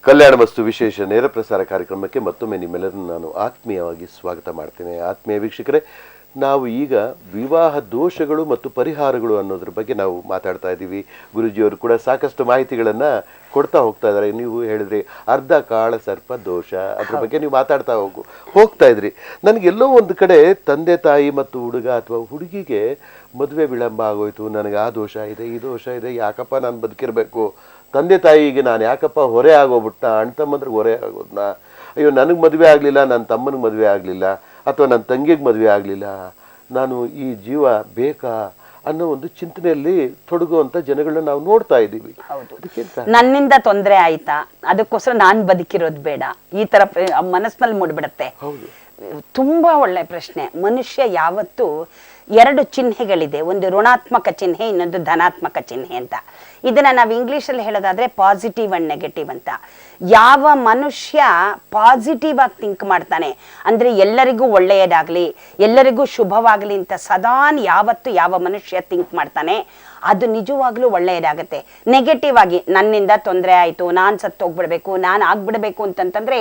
ಕಲ್ಯಾಣ ವಸ್ತು ವಿಶೇಷ ನೇರ ಪ್ರಸಾರ ಕಾರ್ಯಕ್ರಮಕ್ಕೆ ಮತ್ತೊಮ್ಮೆ ನಿಮ್ಮೆಲ್ಲರನ್ನು ನಾನು ಆತ್ಮೀಯವಾಗಿ ಸ್ವಾಗತ ಮಾಡ್ತೇನೆ. ಆತ್ಮೀಯ ವೀಕ್ಷಕರೇ, ನಾವು ಈಗ ವಿವಾಹ ದೋಷಗಳು ಮತ್ತು ಪರಿಹಾರಗಳು ಅನ್ನೋದ್ರ ಬಗ್ಗೆ ನಾವು ಮಾತಾಡ್ತಾ ಇದ್ದೀವಿ. ಗುರುಜಿಯವರು ಕೂಡ ಸಾಕಷ್ಟು ಮಾಹಿತಿಗಳನ್ನು ಕೊಡ್ತಾ ಹೋಗ್ತಾ ಇದ್ದಾರೆ. ನೀವು ಹೇಳಿದ್ರಿ ಅರ್ಧ ಕಾಳ ಸರ್ಪ ದೋಷ, ಅದ್ರ ಬಗ್ಗೆ ನೀವು ಮಾತಾಡ್ತಾ ಹೋಗ್ತಾ ಇದ್ರಿ. ನನಗೆಲ್ಲೋ ಒಂದು ಕಡೆ ತಂದೆ ತಾಯಿ ಮತ್ತು ಹುಡುಗ ಅಥವಾ ಹುಡುಗಿಗೆ ಮದುವೆ ವಿಳಂಬ ಆಗೋಯ್ತು, ನನಗೆ ಆ ದೋಷ ಇದೆ, ಈ ದೋಷ ಇದೆ, ಯಾಕಪ್ಪ ನಾನು ಬದುಕಿರಬೇಕು, ತಂದೆ ತಾಯಿಗೆ ನಾನು ಯಾಕಪ್ಪ ಹೊರೆ ಆಗೋಗ್ಬಿಟ್ನ, ಅಣ್ಣ ತಮ್ಮಂದ್ರಿಗೆ ಹೊರೆ ಆಗೋದ್ನ, ಅಯ್ಯೋ ನನಗೆ ಮದುವೆ ಆಗಲಿಲ್ಲ, ನನ್ನ ತಮ್ಮನಿಗೆ ಮದುವೆ ಆಗಲಿಲ್ಲ, ಅಥವಾ ನನ್ನ ತಂಗಿಗೆ ಮದುವೆ ಆಗಲಿಲ್ಲ, ನಾನು ಈ ಜೀವ ಬೇಕಾ ಅನ್ನೋ ಒಂದು ಚಿಂತನೆಯಲ್ಲಿ ತೊಡಗುವಂಥ ಜನಗಳನ್ನ ನಾವು ನೋಡ್ತಾ ಇದ್ದೀವಿ. ನನ್ನಿಂದ ತೊಂದರೆ ಆಯ್ತಾ, ಅದಕ್ಕೋಸ್ಕರ ನಾನು ಬದುಕಿರೋದು ಬೇಡ, ಈ ತರ ಮನಸ್ಸಿನಲ್ಲಿ ಮೂಡ್ಬಿಡತ್ತೆ. ತುಂಬಾ ಒಳ್ಳೆ ಪ್ರಶ್ನೆ. ಮನುಷ್ಯ ಯಾವತ್ತು ಎರಡು ಚಿಹ್ನೆಗಳಿದೆ, ಒಂದು ಋಣಾತ್ಮಕ ಚಿಹ್ನೆ, ಇನ್ನೊಂದು ಧನಾತ್ಮಕ ಚಿಹ್ನೆ ಅಂತ. ಇದನ್ನ ನಾವು ಇಂಗ್ಲಿಷಲ್ಲಿ ಹೇಳೋದಾದ್ರೆ ಪಾಸಿಟಿವ್ ಅಂಡ್ ನೆಗೆಟಿವ್ ಅಂತ. ಯಾವ ಮನುಷ್ಯ ಪಾಸಿಟಿವ್ ಆಗಿ ಥಿಂಕ್ ಮಾಡ್ತಾನೆ, ಅಂದ್ರೆ ಎಲ್ಲರಿಗೂ ಒಳ್ಳೆಯದಾಗ್ಲಿ, ಎಲ್ಲರಿಗೂ ಶುಭವಾಗ್ಲಿ ಅಂತ ಸದಾ ಯಾವತ್ತು ಯಾವ ಮನುಷ್ಯ ಥಿಂಕ್ ಮಾಡ್ತಾನೆ, ಅದು ನಿಜವಾಗ್ಲೂ ಒಳ್ಳೆಯದಾಗತ್ತೆ. ನೆಗೆಟಿವ್ ಆಗಿ ನನ್ನಿಂದ ತೊಂದರೆ ಆಯ್ತು, ನಾನ್ ಸತ್ತೋಗ್ಬಿಡ್ಬೇಕು, ನಾನು ಆಗ್ಬಿಡ್ಬೇಕು ಅಂತಂತಂದ್ರೆ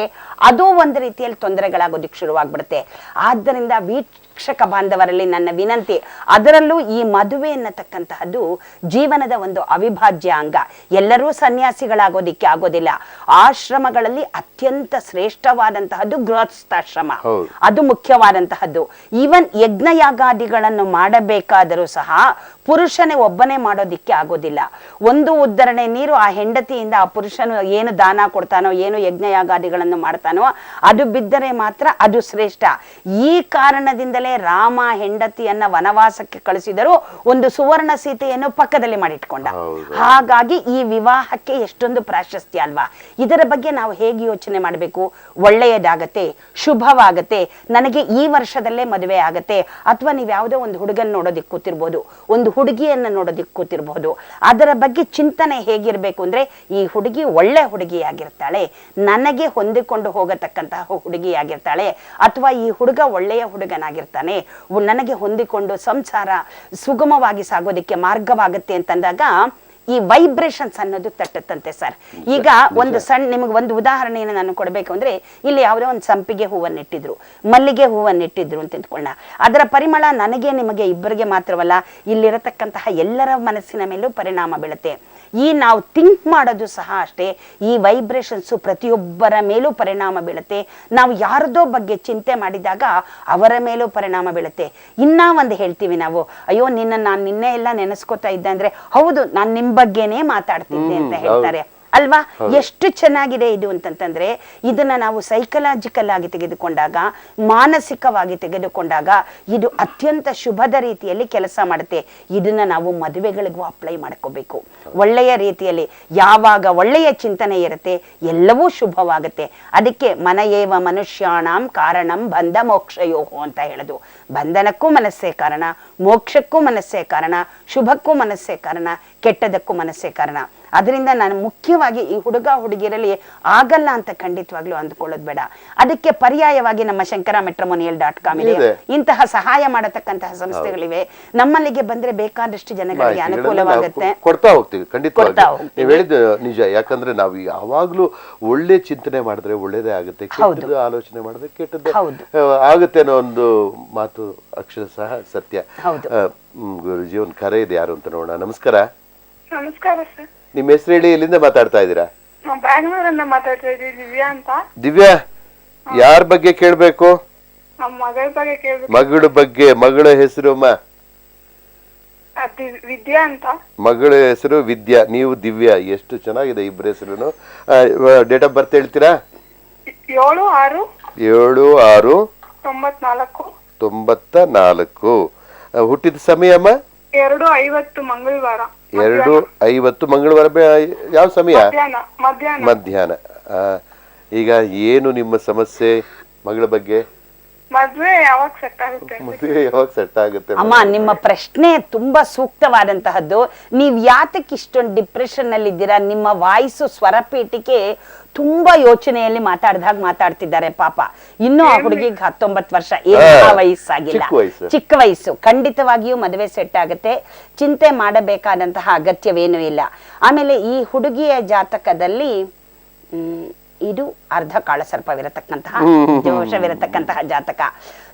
ಅದು ಒಂದು ರೀತಿಯಲ್ಲಿ ತೊಂದರೆಗಳಾಗೋದಿಕ್ ಶುರುವಾಗ್ಬಿಡುತ್ತೆ. ಆದ್ದರಿಂದ ವೀಕ್ಷಕ ಬಾಂಧವರಲ್ಲಿ ನನ್ನ ವಿನಂತಿ, ಅದರಲ್ಲೂ ಈ ಮದುವೆ ಅನ್ನತಕ್ಕಂತಹದ್ದು ಜೀವನದ ಒಂದು ಅವಿಭಾಜ್ಯ ಅಂಗ. ಎಲ್ಲರೂ ಸನ್ಯಾಸಿಗಳಾಗೋದಿಕ್ಕೆ ಆಗೋದಿಲ್ಲ. ಆಶ್ರಮಗಳಲ್ಲಿ ಅತ್ಯಂತ ಶ್ರೇಷ್ಠವಾದಂತಹದ್ದು ಗೃಹಸ್ಥಾಶ್ರಮ, ಅದು ಮುಖ್ಯವಾದಂತಹದ್ದು. ಈವನ್ ಯಜ್ಞಯಾಗಾದಿಗಳನ್ನು ಮಾಡಬೇಕಾದರೂ ಸಹ ಪುರುಷನೇ ಒಬ್ಬನೇ ಮಾಡೋದಿಕ್ಕೆ ಆಗೋದಿಲ್ಲ. ಒಂದು ಉದ್ಧರಣೆ ನೀರು ಆ ಹೆಂಡತಿಯಿಂದ ಆ ಪುರುಷನು ಏನು ದಾನ ಕೊಡ್ತಾನೋ, ಏನು ಯಜ್ಞಯಾಗಾದಿಗಳನ್ನು ಮಾಡ್ತಾನೋ ಅದು ಬಿದ್ದರೆ ಮಾತ್ರ ಅದು ಶ್ರೇಷ್ಠ. ಈ ಕಾರಣದಿಂದಲೇ ರಾಮ ಹೆಂಡತಿಯನ್ನ ವನವಾಸಕ್ಕೆ ಕಳಿಸಿದರೂ ಒಂದು ಸುವರ್ಣ ಸೀತೆಯನ್ನು ಪಕ್ಕದಲ್ಲಿ ಮಾಡಿಟ್ಕೊಂಡ. ಹಾಗಾಗಿ ಈ ವಿವಾಹಕ್ಕೆ ಎಷ್ಟೊಂದು ಪ್ರಾಶಸ್ತ್ಯ ಅಲ್ವಾ. ಇದರ ಬಗ್ಗೆ ನಾವು ಹೇಗೆ ಯೋಚನೆ ಮಾಡಬೇಕು? ಒಳ್ಳೆಯದಾಗತ್ತೆ, ಶುಭವಾಗತ್ತೆ, ನನಗೆ ಈ ವರ್ಷದಲ್ಲೇ ಮದುವೆ ಆಗತ್ತೆ, ಅಥವಾ ನೀವು ಯಾವುದೋ ಒಂದು ಹುಡುಗನ್ ನೋಡೋದಿಕ್ ಕೂತಿರ್ಬೋದು, ಒಂದು ಹುಡುಗಿಯನ್ನ ನೋಡೋದಿಕ್ ಕೂತಿರ್ಬಹುದು. ಅದರ ಬಗ್ಗೆ ಚಿಂತನೆ ಹೇಗಿರ್ಬೇಕು ಅಂದ್ರೆ, ಈ ಹುಡುಗಿ ಒಳ್ಳೆ ಹುಡುಗಿಯಾಗಿರ್ತಾಳೆ, ನನಗೆ ಹೊಂದಿಕೊಂಡು ಹೋಗತಕ್ಕಂತಹ ಹುಡುಗಿಯಾಗಿರ್ತಾಳೆ, ಅಥವಾ ಈ ಹುಡುಗ ಒಳ್ಳೆಯ ಹುಡುಗನಾಗಿರ್ತಾನೆ, ನನಗೆ ಹೊಂದಿಕೊಂಡು ಸಂಸಾರ ಸುಗಮವಾಗಿ ಸಾಗೋದಿಕ್ಕೆ ಮಾರ್ಗವಾಗುತ್ತೆ ಅಂತಂದಾಗ ಈ ವೈಬ್ರೇಷನ್ಸ್ ಅನ್ನೋದು ತಟ್ಟುತ್ತಂತೆ ಸರ್. ಈಗ ಒಂದು ಸಣ್ಣ ನಿಮಗೆ ಒಂದು ಉದಾಹರಣೆಯನ್ನು ನಾನು ಕೊಡಬೇಕು ಅಂದ್ರೆ, ಇಲ್ಲಿ ಯಾವುದೋ ಒಂದು ಸಂಪಿಗೆ ಹೂವನ್ನಿಟ್ಟಿದ್ರು, ಮಲ್ಲಿಗೆ ಹೂವನ್ನಿಟ್ಟಿದ್ರು ಅಂತ ತಿಳ್ಕೊಳ್ಳೋಣ. ಅದರ ಪರಿಮಳ ನನಗೆ ನಿಮಗೆ ಇಬ್ಬರಿಗೆ ಮಾತ್ರವಲ್ಲ, ಇಲ್ಲಿರತಕ್ಕಂತಹ ಎಲ್ಲರ ಮನಸ್ಸಿನ ಮೇಲೂ ಪರಿಣಾಮ ಬೀಳುತ್ತೆ. ಈ ನಾವು ಥಿಂಕ್ ಮಾಡೋದು ಸಹ ಅಷ್ಟೇ, ಈ ವೈಬ್ರೇಷನ್ಸು ಪ್ರತಿಯೊಬ್ಬರ ಮೇಲೂ ಪರಿಣಾಮ ಬೀಳುತ್ತೆ. ನಾವು ಯಾರದೋ ಬಗ್ಗೆ ಚಿಂತೆ ಮಾಡಿದಾಗ ಅವರ ಮೇಲೂ ಪರಿಣಾಮ ಬೀಳುತ್ತೆ. ಇನ್ನ ಒಂದು ಹೇಳ್ತೀವಿ ನಾವು, ಅಯ್ಯೋ ನಾನು ನಿನ್ನೆ ಎಲ್ಲ ನೆನೆಸ್ಕೋತಾ ಇದ್ದೆ ಅಂದ್ರೆ, ಹೌದು ನಾನು ನಿಮ್ ಬಗ್ಗೆನೇ ಮಾತಾಡ್ತಿದ್ದೆ ಅಂತ ಹೇಳ್ತಾರೆ ಅಲ್ವಾ. ಎಷ್ಟು ಚೆನ್ನಾಗಿದೆ ಇದು ಅಂತಂತಂದ್ರೆ, ಇದನ್ನ ನಾವು ಸೈಕಲಾಜಿಕಲ್ ಆಗಿ ತೆಗೆದುಕೊಂಡಾಗ, ಮಾನಸಿಕವಾಗಿ ತೆಗೆದುಕೊಂಡಾಗ ಇದು ಅತ್ಯಂತ ಶುಭದ ರೀತಿಯಲ್ಲಿ ಕೆಲಸ ಮಾಡುತ್ತೆ. ಇದನ್ನ ನಾವು ಮದುವೆಗಳಿಗೂ ಅಪ್ಲೈ ಮಾಡ್ಕೋಬೇಕು ಒಳ್ಳೆಯ ರೀತಿಯಲ್ಲಿ. ಯಾವಾಗ ಒಳ್ಳೆಯ ಚಿಂತನೆ ಇರುತ್ತೆ ಎಲ್ಲವೂ ಶುಭವಾಗುತ್ತೆ. ಅದಕ್ಕೆ ಮನಯೇವ ಮನುಷ್ಯಾಣಂ ಕಾರಣಂ ಬಂಧ ಮೋಕ್ಷಯೋಹೋ ಅಂತ ಹೇಳೋದು. ಬಂಧನಕ್ಕೂ ಮನಸ್ಸೇ ಕಾರಣ, ಮೋಕ್ಷಕ್ಕೂ ಮನಸ್ಸೇ ಕಾರಣ, ಶುಭಕ್ಕೂ ಮನಸ್ಸೇ ಕಾರಣ, ಕೆಟ್ಟದಕ್ಕೂ ಮನಸ್ಸೇ ಕಾರಣ. ಅದರಿಂದ ನಾನು ಮುಖ್ಯವಾಗಿ ಈ ಹುಡುಗ ಹುಡುಗಿಯರಲ್ಲಿ ಆಗಲ್ಲ ಅಂತ ಖಂಡಿತವಾಗ್ಲೂ ಅಂದ್ಕೊಳ್ಳೋದು ಬೇಡ. ಅದಕ್ಕೆ ಪರ್ಯಾಯವಾಗಿ ನಮ್ಮ shankaramatrimonial.com ಇದೆ, ಇಂತಹ ಸಹಾಯ ಮಾಡತಕ್ಕಂತಹ ಸಂಸ್ಥೆಗಳಿವೆ. ನಮ್ಮಲ್ಲಿಗೆ ಬಂದ್ರೆ ಬೇಕಾದಷ್ಟು ಜನಗಳಿಗೆ ಅನುಕೂಲವಾಗುತ್ತೆ, ಕೊಡ್ತಾ ಹೋಗ್ತೀವಿ. ಖಂಡಿತವಾಗಿ ನೀವು ಹೇಳಿದ ನಿಜ. ಯಾಕಂದ್ರೆ ನಾವು ಯಾವಾಗ್ಲೂ ಒಳ್ಳೆ ಚಿಂತನೆ ಮಾಡಿದ್ರೆ ಒಳ್ಳೇದೇ ಆಗುತ್ತೆ, ಕೆಟ್ಟದ್ದು ಆಲೋಚನೆ ಮಾಡಿದ್ರೆ ಕೆಟ್ಟದ್ದು ಆಗುತ್ತೆ ಅನ್ನೋ ಒಂದು ಮಾತು ಅಕ್ಷರ ಸಹ ಸತ್ಯ. ಗುರುಜಿ, ಒಂದು ಕರೆ ಇದೆ, ಯಾರು ಅಂತ ನೋಡೋಣ. ನಮಸ್ಕಾರ. ನಮಸ್ಕಾರ ಸರ್. ನಿಮ್ಮ ಹೆಸರು ಹೇಳಿ, ಎಲ್ಲಿಂದ ಮಾತಾಡ್ತಾ ಇದ್ದೀರಾ? ಬ್ಯಾಂಗ್ಳೂರಿಂದ ಮಾತಾಡ್ತಾ ಇದ್ದೀವಿ. ದಿವ್ಯಾ ಅಂತ. ದಿವ್ಯಾ, ಯಾರ ಬಗ್ಗೆ ಕೇಳ್ಬೇಕು? ಮಗಳ ಬಗ್ಗೆ ಕೇಳ್ಬೇಕು. ಮಗಳ ಬಗ್ಗೆ. ಮಗಳ ಹೆಸರು ವಿದ್ಯಾ ಅಂತ. ಮಗಳ ಹೆಸರು ವಿದ್ಯಾ, ನೀವು ದಿವ್ಯಾ. ಎಷ್ಟು ಚೆನ್ನಾಗಿದೆ ಇಬ್ಬರ ಹೆಸರು. ಡೇಟ್ ಆಫ್ ಬರ್ತ್ ಹೇಳ್ತೀರಾ? 7/6/94. ಹುಟ್ಟಿದ ಸಮಯಮ್ಮ? 2:50 ಮಂಗಳವಾರ. 2:50 ಮಂಗಳವಾರ. ಯಾವ ಸಮಯ? ಮಧ್ಯಾಹ್ನ. ಈಗ ಏನು ನಿಮ್ಮ ಸಮಸ್ಯೆ ಮಗಳ ಬಗ್ಗೆ? ಮದ್ವೆ ಯಾವಾಗ ಸೆಟ್ ಆಗುತ್ತೆ? ಅಮ್ಮ, ನಿಮ್ಮ ಪ್ರಶ್ನೆ ತುಂಬಾ ಸೂಕ್ತವಾದಂತಹದ್ದು. ನೀವ್ ಯಾತಕ್ಕೆ ಇಷ್ಟೊಂದು ಡಿಪ್ರೆಷನ್ ನಲ್ಲಿ ಇದ್ದೀರಾ? ನಿಮ್ಮ ವಾಯ್ಸು ಸ್ವರಪೀಠಿಕೆ ತುಂಬಾ ಯೋಚನೆಯಲ್ಲಿ ಮಾತಾಡ್ದಾಗ ಮಾತಾಡ್ತಿದ್ದಾರೆ ಪಾಪ. ಇನ್ನು ಆ ಹುಡುಗಿಗೆ 19 ವರ್ಷ, ಏನು ವಯಸ್ಸಾಗಿಲ್ಲ, ಚಿಕ್ಕ ವಯಸ್ಸು. ಖಂಡಿತವಾಗಿಯೂ ಮದುವೆ ಸೆಟ್ ಆಗುತ್ತೆ, ಚಿಂತೆ ಮಾಡಬೇಕಾದಂತಹ ಅಗತ್ಯವೇನೂ ಇಲ್ಲ. ಆಮೇಲೆ ಈ ಹುಡುಗಿಯ ಜಾತಕದಲ್ಲಿ ಇದು ಅರ್ಧ ಕಾಳಸರ್ಪವಿರತಕ್ಕಂತಹ ದೋಷವಿರತಕ್ಕಂತಹ ಜಾತಕ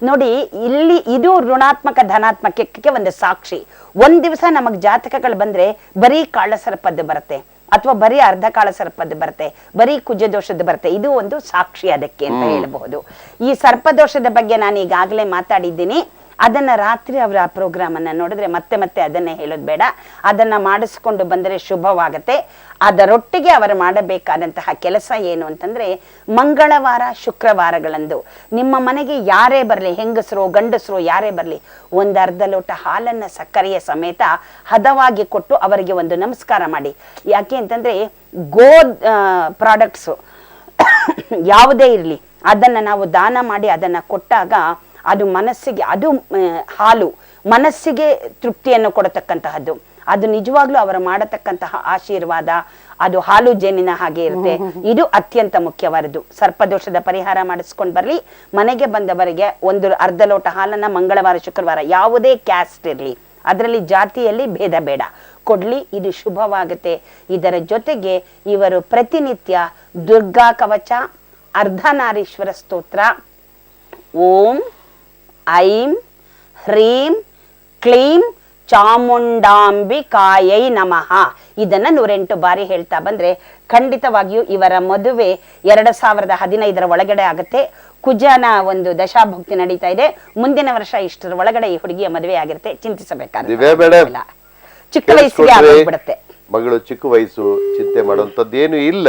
ನೋಡಿ. ಇಲ್ಲಿ ಇದು ಋಣಾತ್ಮಕ ಧನಾತ್ಮಕಕ್ಕೆ ಒಂದು ಸಾಕ್ಷಿ. ಒಂದ್ ದಿವಸ ನಮಗ್ ಜಾತಕಗಳು ಬಂದ್ರೆ ಬರೀ ಕಾಳಸರ್ಪದ್ದು ಬರುತ್ತೆ, ಅಥವಾ ಬರೀ ಅರ್ಧ ಕಾಳಸರ್ಪದ್ದು ಬರುತ್ತೆ, ಬರೀ ಕುಜ ದೋಷದ ಬರುತ್ತೆ. ಇದು ಒಂದು ಸಾಕ್ಷಿ ಅದಕ್ಕೆ ಅಂತ ಹೇಳಬಹುದು. ಈ ಸರ್ಪದೋಷದ ಬಗ್ಗೆ ನಾನು ಈಗಾಗಲೇ ಮಾತಾಡಿದ್ದೀನಿ. ಅದನ್ನ ರಾತ್ರಿ ಅವರ ಆ ಪ್ರೋಗ್ರಾಮ್ ಅನ್ನ ನೋಡಿದ್ರೆ ಮತ್ತೆ ಮತ್ತೆ ಅದನ್ನೇ ಹೇಳೋದು ಬೇಡ, ಅದನ್ನ ಮಾಡಿಸ್ಕೊಂಡು ಬಂದರೆ ಶುಭವಾಗತ್ತೆ. ಅದರೊಟ್ಟಿಗೆ ಅವರು ಮಾಡಬೇಕಾದಂತಹ ಕೆಲಸ ಏನು ಅಂತಂದ್ರೆ, ಮಂಗಳವಾರ ಶುಕ್ರವಾರಗಳಂದು ನಿಮ್ಮ ಮನೆಗೆ ಯಾರೇ ಬರಲಿ, ಹೆಂಗಸರು ಗಂಡಸರು ಯಾರೇ ಬರಲಿ, ಒಂದು ಅರ್ಧ ಲೋಟ ಹಾಲನ್ನ ಸಕ್ಕರೆಯ ಸಮೇತ ಹದವಾಗಿ ಕೊಟ್ಟು ಅವರಿಗೆ ಒಂದು ನಮಸ್ಕಾರ ಮಾಡಿ. ಯಾಕೆ ಅಂತಂದ್ರೆ ಗೋ ಪ್ರಾಡಕ್ಟ್ಸು ಯಾವುದೇ ಇರಲಿ ಅದನ್ನ ನಾವು ದಾನ ಮಾಡಿ ಅದನ್ನ ಕೊಟ್ಟಾಗ ಅದು ಮನಸ್ಸಿಗೆ, ಅದು ಹಾಲು ಮನಸ್ಸಿಗೆ ತೃಪ್ತಿಯನ್ನು ಕೊಡತಕ್ಕಂತಹದ್ದು. ಅದು ನಿಜವಾಗ್ಲೂ ಅವರು ಮಾಡತಕ್ಕಂತಹ ಆಶೀರ್ವಾದ ಅದು ಹಾಲು ಜೇನಿನ ಹಾಗೆ ಇರುತ್ತೆ. ಇದು ಅತ್ಯಂತ ಮುಖ್ಯವಾದದ್ದು. ಸರ್ಪದೋಷದ ಪರಿಹಾರ ಮಾಡಿಸ್ಕೊಂಡು ಬರ್ಲಿ. ಮನೆಗೆ ಬಂದವರಿಗೆ ಒಂದು ಅರ್ಧ ಲೋಟ ಹಾಲನ್ನ ಮಂಗಳವಾರ ಶುಕ್ರವಾರ ಯಾವುದೇ ಕ್ಯಾಸ್ಟ್ ಇರಲಿ, ಅದರಲ್ಲಿ ಜಾತಿಯಲ್ಲಿ ಭೇದ ಬೇಡ, ಕೊಡ್ಲಿ. ಇದು ಶುಭವಾಗುತ್ತೆ. ಇದರ ಜೊತೆಗೆ ಇವರು ಪ್ರತಿನಿತ್ಯ ದುರ್ಗಾ ಕವಚ, ಅರ್ಧನಾರೀಶ್ವರ ಸ್ತೋತ್ರ, ಓಂ ಐಂ ಹ್ರೀಂ ಕ್ಲೀಂ ಚಾಮುಂಡಾಂಬಿಕಾಯೈ ನಮಃ ಇದನ್ನ 108 ಬಾರಿ ಹೇಳ್ತಾ ಬಂದ್ರೆ ಖಂಡಿತವಾಗಿಯೂ ಇವರ ಮದುವೆ 2015 ಒಳಗಡೆ ಆಗುತ್ತೆ. ಕುಜನ ಒಂದು ದಶಾಭುಕ್ತಿ ನಡೀತಾ ಇದೆ. ಮುಂದಿನ ವರ್ಷ ಇಷ್ಟರ ಒಳಗಡೆ ಈ ಹುಡುಗಿಯ ಮದುವೆ ಆಗಿರುತ್ತೆ. ಚಿಂತಿಸಬೇಕಾಗಿಲ್ಲ. ಚಿಕ್ಕ ವಯಸ್ಸಿಗೆ ಆಗ್ಬಿಡುತ್ತೆ. ಮಗಳು ಚಿಕ್ಕ ವಯಸ್ಸು, ಚಿಂತೆ ಮಾಡುವಂಥದ್ದು ಏನು ಇಲ್ಲ.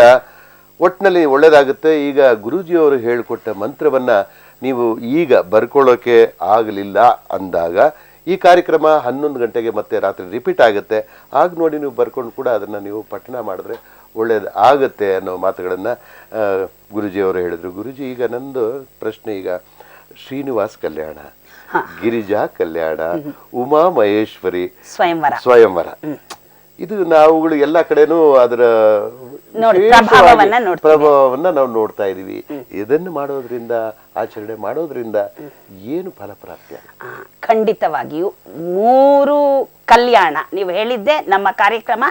ಒಟ್ಟಿನಲ್ಲಿ ಒಳ್ಳೇದಾಗುತ್ತೆ. ಈಗ ಗುರೂಜಿಯವರು ಹೇಳಿಕೊಟ್ಟ ಮಂತ್ರವನ್ನ ನೀವು ಈಗ ಬರ್ಕೊಳ್ಳೋಕೆ ಆಗಲಿಲ್ಲ ಅಂದಾಗ ಈ ಕಾರ್ಯಕ್ರಮ 11 ಗಂಟೆಗೆ ಮತ್ತೆ ರಾತ್ರಿ ರಿಪೀಟ್ ಆಗುತ್ತೆ. ಆಗ ನೋಡಿ ನೀವು ಬರ್ಕೊಂಡು ಕೂಡ ಅದನ್ನ ನೀವು ಪಠಣ ಮಾಡಿದ್ರೆ ಒಳ್ಳೇದು ಆಗುತ್ತೆ ಅನ್ನೋ ಮಾತುಗಳನ್ನ ಗುರುಜಿಯವರು ಹೇಳಿದ್ರು. ಗುರುಜಿ, ಈಗ ನಂದು ಪ್ರಶ್ನೆ, ಈಗ ಶ್ರೀನಿವಾಸ್ ಕಲ್ಯಾಣ, ಗಿರಿಜಾ ಕಲ್ಯಾಣ, ಉಮಾ ಮಹೇಶ್ವರಿ ಸ್ವಯಂವರ, ಇದು ನಾವುಗಳು ಎಲ್ಲ ಕಡೆನೂ ಅದರ ಪ್ರಭಾವವನ್ನ ನಾವು ನೋಡ್ತಾ ಇದೀವಿ. ಇದನ್ನು ಮಾಡೋದ್ರಿಂದ, ಆಚರಣೆ ಮಾಡೋದ್ರಿಂದ ಏನು ಫಲಪ್ರಾಪ್ತಿ? ಖಂಡಿತವಾಗಿಯೂ 3 ಕಲ್ಯಾಣ ನೀವು ಹೇಳಿದ್ದೆ. ನಮ್ಮ ಕಾರ್ಯಕ್ರಮ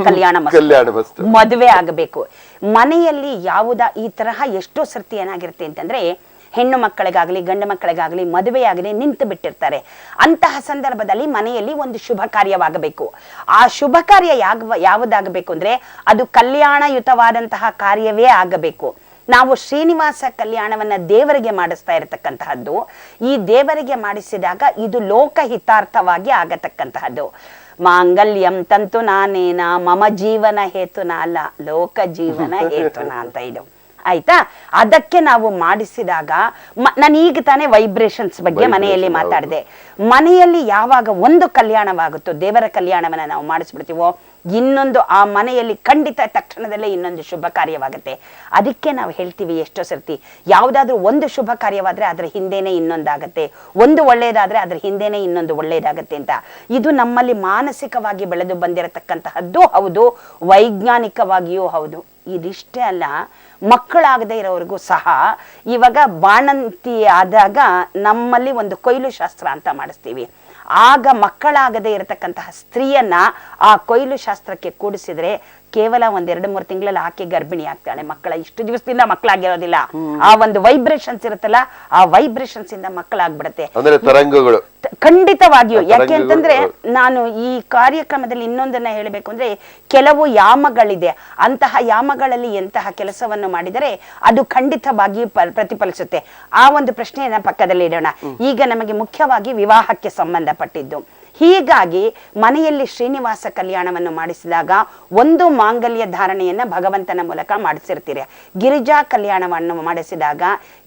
ಕಲ್ಯಾಣ ಮದುವೆ ಆಗಬೇಕು. ಮನೆಯಲ್ಲಿ ಈ ತರಹ ಎಷ್ಟೋ ಸರ್ತಿ ಏನಾಗಿರುತ್ತೆ ಅಂತಂದ್ರೆ, ಹೆಣ್ಣು ಮಕ್ಕಳಿಗಾಗಲಿ ಗಂಡು ಮಕ್ಕಳಿಗಾಗಲಿ ಮದುವೆಯಾಗಲಿ ನಿಂತು ಬಿಟ್ಟಿರ್ತಾರೆ. ಅಂತಹ ಸಂದರ್ಭದಲ್ಲಿ ಮನೆಯಲ್ಲಿ ಒಂದು ಶುಭ ಕಾರ್ಯವಾಗಬೇಕು. ಆ ಶುಭ ಕಾರ್ಯ ಯಾವುದಾಗಬೇಕು ಅಂದ್ರೆ ಅದು ಕಲ್ಯಾಣಯುತವಾದಂತಹ ಕಾರ್ಯವೇ ಆಗಬೇಕು. ನಾವು ಶ್ರೀನಿವಾಸ ಕಲ್ಯಾಣವನ್ನ ದೇವರಿಗೆ ಮಾಡಿಸ್ತಾ ಇರತಕ್ಕಂತಹದ್ದು. ಈ ದೇವರಿಗೆ ಮಾಡಿಸಿದಾಗ ಇದು ಲೋಕಹಿತಾರ್ಥವಾಗಿ ಆಗತಕ್ಕಂತಹದ್ದು. ಮಾಂಗಲ್ಯಂ ತಂತು ನಾನೇನ ಮಮ ಜೀವನ ಹೇತುನ ಅಲ್ಲ, ಲೋಕ ಜೀವನ ಹೇತುನ ಅಂತ ಇದು ಆಯ್ತಾ. ಅದಕ್ಕೆ ನಾವು ಮಾಡಿಸಿದಾಗ, ನಾನು ಈಗ ತಾನೇ ವೈಬ್ರೇಷನ್ಸ್ ಬಗ್ಗೆ ಮನೆಯಲ್ಲಿ ಮಾತಾಡಿದೆ. ಮನೆಯಲ್ಲಿ ಯಾವಾಗ ಒಂದು ಕಲ್ಯಾಣವಾಗುತ್ತೋ, ದೇವರ ಕಲ್ಯಾಣವನ್ನ ನಾವು ಮಾಡಿಸ್ಬಿಡ್ತೀವೋ, ಇನ್ನೊಂದು ಆ ಮನೆಯಲ್ಲಿ ಖಂಡಿತ ತಕ್ಷಣದಲ್ಲೇ ಇನ್ನೊಂದು ಶುಭ ಕಾರ್ಯವಾಗುತ್ತೆ. ಅದಕ್ಕೆ ನಾವು ಹೇಳ್ತೀವಿ ಎಷ್ಟೋ ಸರ್ತಿ, ಯಾವುದಾದ್ರೂ ಒಂದು ಶುಭ ಕಾರ್ಯವಾದ್ರೆ ಅದ್ರ ಹಿಂದೆನೆ ಇನ್ನೊಂದಾಗತ್ತೆ, ಒಂದು ಒಳ್ಳೇದಾದ್ರೆ ಅದ್ರ ಹಿಂದೆನೆ ಇನ್ನೊಂದು ಒಳ್ಳೇದಾಗತ್ತೆ ಅಂತ. ಇದು ನಮ್ಮಲ್ಲಿ ಮಾನಸಿಕವಾಗಿ ಬೆಳೆದು ಬಂದಿರತಕ್ಕಂತಹದ್ದು ಹೌದು, ವೈಜ್ಞಾನಿಕವಾಗಿಯೂ ಹೌದು. ಇದಿಷ್ಟೇ ಅಲ್ಲ, ಮಕ್ಕಳಾಗದೇ ಇರೋವರೆಗೂ ಸಹ ಇವಾಗ ಬಾಣಂತಿ ಆದಾಗ ನಮ್ಮಲ್ಲಿ ಒಂದು ಕೊಯ್ಲು ಶಾಸ್ತ್ರ ಅಂತ ಮಾಡಿಸ್ತೀವಿ. ಆಗ ಮಕ್ಕಳಾಗದೇ ಇರತಕ್ಕಂತಹ ಸ್ತ್ರೀಯನ್ನ ಆ ಕೊಯ್ಲು ಶಾಸ್ತ್ರಕ್ಕೆ ಕೂಡಿಸಿದ್ರೆ ಕೇವಲ 1-2-3 ತಿಂಗಳಲ್ಲಿ ಆಕೆ ಗರ್ಭಿಣಿ ಆಗ್ತಾಳೆ. ಮಕ್ಕಳ ಇಷ್ಟು ದಿವಸದಿಂದ ಮಕ್ಕಳಾಗಿರೋದಿಲ್ಲ. ಆ ಒಂದು ವೈಬ್ರೇಷನ್ಸ್ ಇರುತ್ತಲ್ಲ, ಆ ವೈಬ್ರೇಷನ್ಸ್ ಇಂದ ಮಕ್ಕಳಾಗ್ಬಿಡತ್ತೆ. ಖಂಡಿತವಾಗಿಯೂ. ಯಾಕೆ ಅಂತಂದ್ರೆ, ನಾನು ಈ ಕಾರ್ಯಕ್ರಮದಲ್ಲಿ ಇನ್ನೊಂದನ್ನ ಹೇಳಬೇಕು ಅಂದ್ರೆ, ಕೆಲವು ಯಾಮಗಳಿದೆ. ಅಂತಹ ಯಾಮಗಳಲ್ಲಿ ಎಂತಹ ಕೆಲಸವನ್ನು ಮಾಡಿದರೆ ಅದು ಖಂಡಿತವಾಗಿಯೂ ಪ್ರತಿಫಲಿಸುತ್ತೆ. ಆ ಒಂದು ಪ್ರಶ್ನೆಯನ್ನ ಪಕ್ಕದಲ್ಲಿ ಇಡೋಣ. ಈಗ ನಮಗೆ ಮುಖ್ಯವಾಗಿ ವಿವಾಹಕ್ಕೆ ಸಂಬಂಧಪಟ್ಟಿದ್ದು. ಹೀಗಾಗಿ ಮನೆಯಲ್ಲಿ ಶ್ರೀನಿವಾಸ ಕಲ್ಯಾಣವನ್ನು ಮಾಡಿಸಿದಾಗ ಒಂದು ಮಾಂಗಲ್ಯ ಧಾರಣೆಯನ್ನ ಭಗವಂತನ ಮೂಲಕ ಮಾಡಿಸಿರ್ತೀರಿ. ಗಿರಿಜಾ ಕಲ್ಯಾಣವನ್ನು ಮಾಡಿಸಿದಾಗ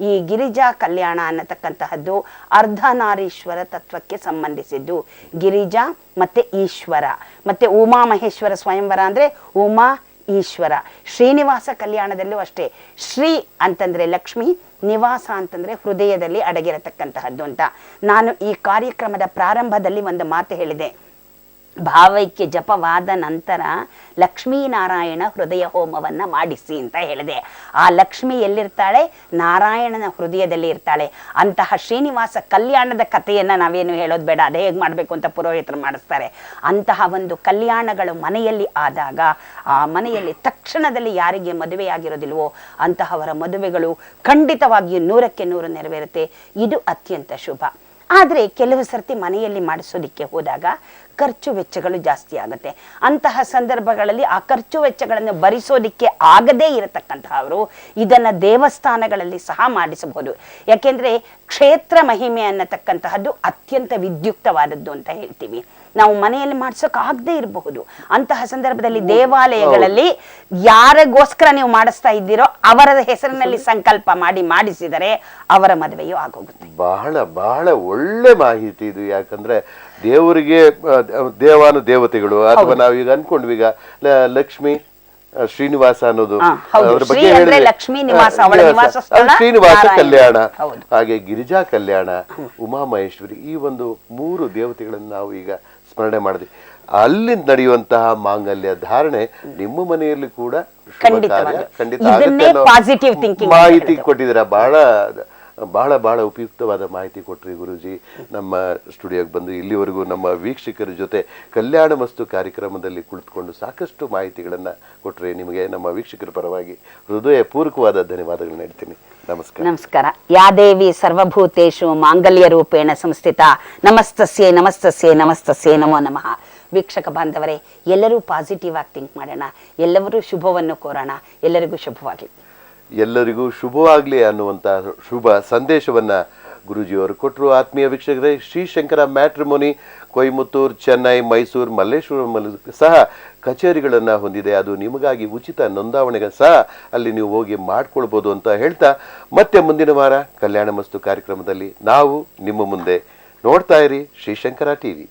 ಈ ಗಿರಿಜಾ ಕಲ್ಯಾಣ ಅನ್ನತಕ್ಕಂತಹದ್ದು ಅರ್ಧನಾರೀಶ್ವರ ತತ್ವಕ್ಕೆ ಸಂಬಂಧಿಸಿದ್ದು. ಗಿರಿಜಾ ಮತ್ತೆ ಈಶ್ವರ, ಮತ್ತೆ ಉಮಾ ಮಹೇಶ್ವರ ಸ್ವಯಂವರ ಅಂದ್ರೆ ಉಮಾ ಈಶ್ವರ. ಶ್ರೀನಿವಾಸ ಕಲ್ಯಾಣದಲ್ಲೂ ಅಷ್ಟೇ, ಶ್ರೀ ಅಂತಂದ್ರೆ ಲಕ್ಷ್ಮಿ, ನಿವಾಸ ಅಂತಂದ್ರೆ ಹೃದಯದಲ್ಲಿ ಅಡಗಿರತಕ್ಕಂತಹದ್ದು ಅಂತ. ನಾನು ಈ ಕಾರ್ಯಕ್ರಮದ ಪ್ರಾರಂಭದಲ್ಲಿ ಒಂದು ಮಾತು ಹೇಳಿದೆ, ಭಾವೈಕ್ಯ ಜಪವಾದ ನಂತರ ಲಕ್ಷ್ಮೀನಾರಾಯಣ ಹೃದಯ ಹೋಮವನ್ನ ಮಾಡಿಸಿ ಅಂತ ಹೇಳಿದೆ. ಆ ಲಕ್ಷ್ಮಿ ಎಲ್ಲಿರ್ತಾಳೆ? ನಾರಾಯಣನ ಹೃದಯದಲ್ಲಿ ಇರ್ತಾಳೆ. ಅಂತಹ ಶ್ರೀನಿವಾಸ ಕಲ್ಯಾಣದ ಕಥೆಯನ್ನ ನಾವೇನು ಹೇಳೋದು ಬೇಡ, ಅದೇ ಹೇಗೆ ಮಾಡಬೇಕು ಅಂತ ಪುರೋಹಿತರು ಮಾಡಿಸ್ತಾರೆ. ಅಂತಹ ಒಂದು ಕಲ್ಯಾಣಗಳು ಮನೆಯಲ್ಲಿ ಆದಾಗ ಆ ಮನೆಯಲ್ಲಿ ತಕ್ಷಣದಲ್ಲಿ ಯಾರಿಗೆ ಮದುವೆಯಾಗಿರೋದಿಲ್ವೋ ಅಂತಹವರ ಮದುವೆಗಳು ಖಂಡಿತವಾಗಿಯೂ 100ಕ್ಕೆ 100 ನೆರವೇರುತ್ತೆ. ಇದು ಅತ್ಯಂತ ಶುಭ. ಆದರೆ ಕೆಲವು ಸರ್ತಿ ಮನೆಯಲ್ಲಿ ಮಾಡಿಸೋದಿಕ್ಕೆ ಹೋದಾಗ ಖರ್ಚು ವೆಚ್ಚಗಳು ಜಾಸ್ತಿ ಆಗುತ್ತೆ. ಅಂತಹ ಸಂದರ್ಭಗಳಲ್ಲಿ ಆ ಖರ್ಚು ವೆಚ್ಚಗಳನ್ನು ಭರಿಸೋದಿಕ್ಕೆ ಆಗದೇ ಇರತಕ್ಕಂತಹವರು ಇದನ್ನ ದೇವಸ್ಥಾನಗಳಲ್ಲಿ ಸಹ ಮಾಡಿಸಬಹುದು. ಯಾಕೆಂದ್ರೆ ಕ್ಷೇತ್ರ ಮಹಿಮೆ ಅನ್ನತಕ್ಕಂತಹದ್ದು ಅತ್ಯಂತ ವಿದ್ಯುಕ್ತವಾದದ್ದು ಅಂತ ಹೇಳ್ತೀವಿ. ನಾವು ಮನೆಯಲ್ಲಿ ಮಾಡ್ಸೋಕೆ ಆಗದೆ ಇರಬಹುದು. ಅಂತಹ ಸಂದರ್ಭದಲ್ಲಿ ದೇವಾಲಯಗಳಲ್ಲಿ ಯಾರಿಗೋಸ್ಕರ ನೀವು ಮಾಡಿಸ್ತಾ ಇದ್ದೀರೋ ಅವರ ಹೆಸರಿನಲ್ಲಿ ಸಂಕಲ್ಪ ಮಾಡಿಸಿದರೆ ಅವರ ಮದುವೆಯೂ ಆಗೋಗುತ್ತೆ. ಬಹಳ ಬಹಳ ಒಳ್ಳೆ ಮಾಹಿತಿ ಇದು. ಯಾಕಂದ್ರೆ ದೇವರಿಗೆ ದೇವಾನು ದೇವತೆಗಳು ಅಥವಾ ನಾವೀಗ ಅನ್ಕೊಂಡ್ವಿ, ಈಗ ಲಕ್ಷ್ಮಿ ಶ್ರೀನಿವಾಸ ಅನ್ನೋದು ಅದ್ರ ಬಗ್ಗೆ ಶ್ರೀನಿವಾಸ ಕಲ್ಯಾಣ, ಹಾಗೆ ಗಿರಿಜಾ ಕಲ್ಯಾಣ, ಉಮಾಮಹೇಶ್ವರಿ, ಈ ಒಂದು 3 ದೇವತೆಗಳನ್ನು ನಾವು ಈಗ ಸ್ಮರಣೆ ಮಾಡಿದ್ವಿ. ಅಲ್ಲಿ ನಡೆಯುವಂತಹ ಮಾಂಗಲ್ಯ ಧಾರಣೆ ನಿಮ್ಮ ಮನೆಯಲ್ಲಿ ಕೂಡ ಖಂಡಿತ ಮಾಹಿತಿ ಕೊಟ್ಟಿದ್ದೀರಾ. ಬಹಳ ಬಹಳ ಉಪಯುಕ್ತವಾದ ಮಾಹಿತಿ ಕೊಟ್ರಿ ಗುರೂಜಿ. ನಮ್ಮ ಸ್ಟುಡಿಯೋಗೆ ಬಂದು ಇಲ್ಲಿವರೆಗೂ ನಮ್ಮ ವೀಕ್ಷಕರ ಜೊತೆ ಕಲ್ಯಾಣ ಮಸ್ತು ಕಾರ್ಯಕ್ರಮದಲ್ಲಿ ಕುಳಿತುಕೊಂಡು ಸಾಕಷ್ಟು ಮಾಹಿತಿಗಳನ್ನು ಕೊಟ್ರಿ. ನಿಮಗೆ ನಮ್ಮ ವೀಕ್ಷಕರ ಪರವಾಗಿ ಹೃದಯಪೂರ್ವಕವಾದ ಧನ್ಯವಾದಗಳು ನೀಡ್ತೀನಿ. ನಮಸ್ಕಾರ. ನಮಸ್ಕಾರ. ಯಾ ದೇವಿ ಸರ್ವಭೂತೇಷು ಮಾಂಗಲ್ಯ ರೂಪೇಣ ಸಂಸ್ಥಿತ ನಮಸ್ತಸ್ಯೆ ನಮಸ್ತಸ್ಯೆ ನಮಸ್ತಸ್ಯೆ ನಮೋ ನಮಃ. ವೀಕ್ಷಕ ಬಾಂಧವರೇ, ಎಲ್ಲರೂ ಪಾಸಿಟಿವ್ ಆಗಿ ಥಿಂಕ್ ಮಾಡೋಣ, ಎಲ್ಲರೂ ಶುಭವನ್ನು ಕೋರೋಣ. ಎಲ್ಲರಿಗೂ ಶುಭವಾಗಲಿ. ಎಲ್ಲರಿಗೂ ಶುಭವಾಗಲಿ ಅನ್ನುವಂಥ ಶುಭ ಸಂದೇಶವನ್ನು ಗುರೂಜಿಯವರು ಕೊಟ್ಟರು. ಆತ್ಮೀಯ ವೀಕ್ಷಕರೇ, ಶ್ರೀಶಂಕರ ಮ್ಯಾಟ್ರಿಮೋನಿ ಕೊಯಮತ್ತೂರು, ಚೆನ್ನೈ, ಮೈಸೂರು, ಮಲ್ಲೇಶ್ವರಂ ಸಹ ಕಚೇರಿಗಳನ್ನು ಹೊಂದಿದೆ. ಅದು ನಿಮಗಾಗಿ ಉಚಿತ ನೋಂದಾವಣೆಗೆ ಸಹ ಅಲ್ಲಿ ನೀವು ಹೋಗಿ ಮಾಡ್ಕೊಳ್ಬೋದು ಅಂತ ಹೇಳ್ತಾ, ಮತ್ತೆ ಮುಂದಿನ ವಾರ ಕಲ್ಯಾಣ ಮಸ್ತು ಕಾರ್ಯಕ್ರಮದಲ್ಲಿ ನಾವು ನಿಮ್ಮ ಮುಂದೆ. ನೋಡ್ತಾ ಇರಿ ಶ್ರೀಶಂಕರ ಟಿವಿ.